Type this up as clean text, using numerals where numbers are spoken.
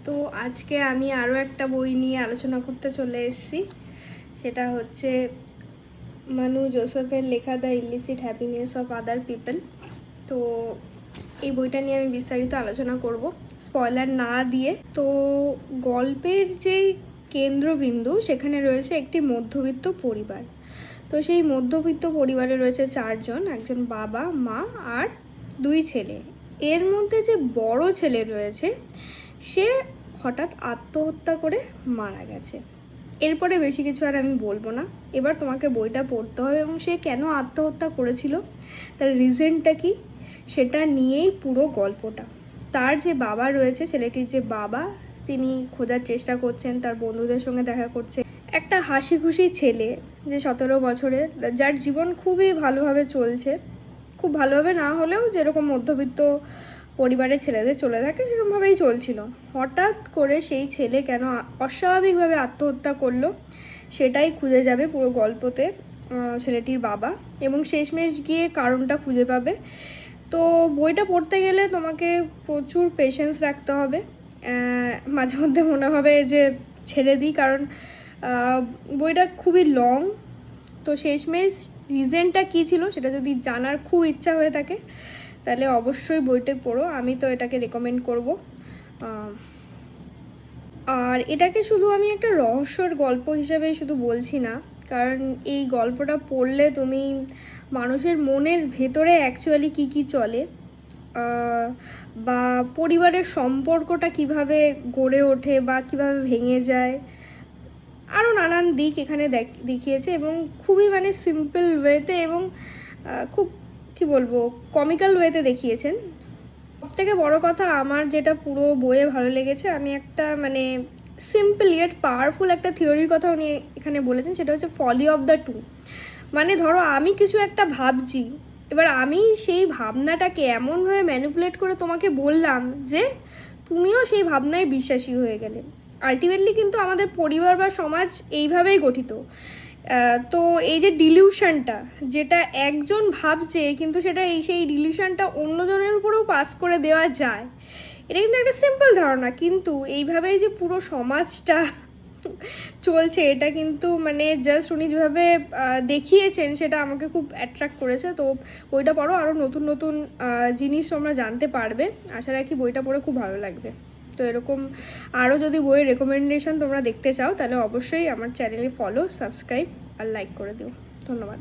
তো আজকে আমি আরও একটা বই নিয়ে আলোচনা করতে চলে এসেছি। সেটা হচ্ছে মানু জোসেফের লেখা the illicit happiness of other people. তো এই বইটা নিয়ে আমি বিস্তারিত আলোচনা করব, স্পয়লার না দিয়ে। তো গল্পের যেই কেন্দ্রবিন্দু সেখানে রয়েছে একটি মধ্যবিত্ত পরিবার। তো সেই মধ্যবিত্ত পরিবারে রয়েছে 4 জন, একজন বাবা, মা আর 2 ছেলে। এর মধ্যে যে বড় ছেলে রয়েছে সে হঠাৎ আত্মহত্যা করে মারা গেছে। এরপরে বেশি কিছু আর আমি বলবো না, এবার তোমাকে বইটা পড়তে হবে এবং সে কেন আত্মহত্যা করেছিল, তার রিজনটা কি, সেটা নিয়েই পুরো গল্পটা। তার যে বাবা রয়েছে, ছেলেটির যে বাবা, তিনি খোঁজার চেষ্টা করছেন, তার বন্ধুদের সঙ্গে দেখা করছে। একটা হাসি খুশি ছেলে যে 17 বছরের, যার জীবন খুবই ভালোভাবে চলছে, খুব ভালোভাবে না হলেও যেরকম মধ্যবিত্ত পরিবারের ছেলেদের চলে থাকে সেরকমভাবেই চলছিল। হঠাৎ করে সেই ছেলে কেন অস্বাভাবিকভাবে আত্মহত্যা করলো সেটাই খুঁজে যাবে পুরো গল্পতে ছেলেটির বাবা, এবং শেষমেশ গিয়ে কারণটা খুঁজে পাবে। তো বইটা পড়তে গেলে তোমাকে প্রচুর পেশেন্স রাখতে হবে। মাঝে মধ্যে মনে হবে যে ছেড়ে দিই, কারণ বইটা খুবই লং। তো শেষমেশ রিজনটা কী ছিল সেটা যদি জানার খুব ইচ্ছা হয়ে থাকে তাহলে অবশ্যই বইটা পড়ো। আমি তো এটাকে রেকমেন্ড করব। আর এটাকে শুধু আমি একটা রহস্যের গল্প হিসেবেই শুধু বলছি না, কারণ এই গল্পটা পড়লে তুমি মানুষের মনের ভেতরে অ্যাকচুয়ালি কী চলে, বা পরিবারের সম্পর্কটা কিভাবে গড়ে ওঠে বা কিভাবে ভেঙে যায়, আরও নানান দিক এখানে দেখিয়েছে, এবং খুবই সিম্পল ওয়েতে এবং খুব কি বলবো কমিক্যাল ওয়েতে দেখিয়েছেন। সবথেকে বড় কথা আমার যেটা পুরো বইয়ে ভালো লেগেছে, আমি একটা সিম্পল ইয়েট পাওয়ারফুল একটা থিওরির কথা উনি এখানে বলেছেন, সেটা হচ্ছে ফলি অফ দ্য টু। ধরো আমি কিছু একটা ভাবছি, এবার আমি সেই ভাবনাটাকে এমনভাবে ম্যানিপুলেট করে তোমাকে বললাম যে তুমিও সেই ভাবনায় বিশ্বাসী হয়ে গেলে। আলটিমেটলি কিন্তু আমাদের পরিবার বা সমাজ এইভাবেই গঠিত। তো এই যে ডিলিউশনটা, যেটা একজন ভাবছে কিন্তু সেটা সেই ডিলিউশনটা অন্যজনের উপরেও পাস করে দেওয়া যায়, এটা কিন্তু একটা সিম্পল ধারণা, কিন্তু এইভাবেই যে পুরো সমাজটা চলছে এটা কিন্তু জাস্ট উনি যেভাবে দেখিয়েছেন সেটা আমাকে খুব অ্যাট্রাক্ট করেছে। তো বইটা পড়ো, আরও নতুন নতুন জিনিস তোমরা জানতে পারবে। আশা রাখি বইটা পড়ে খুব ভালো লাগবে। তো এরকম আরও যদি বইয়ের রেকমেন্ডেশন তোমরা দেখতে চাও তাহলে অবশ্যই আমার চ্যানেলে ফলো, সাবস্ক্রাইব আর লাইক করে দিও। ধন্যবাদ।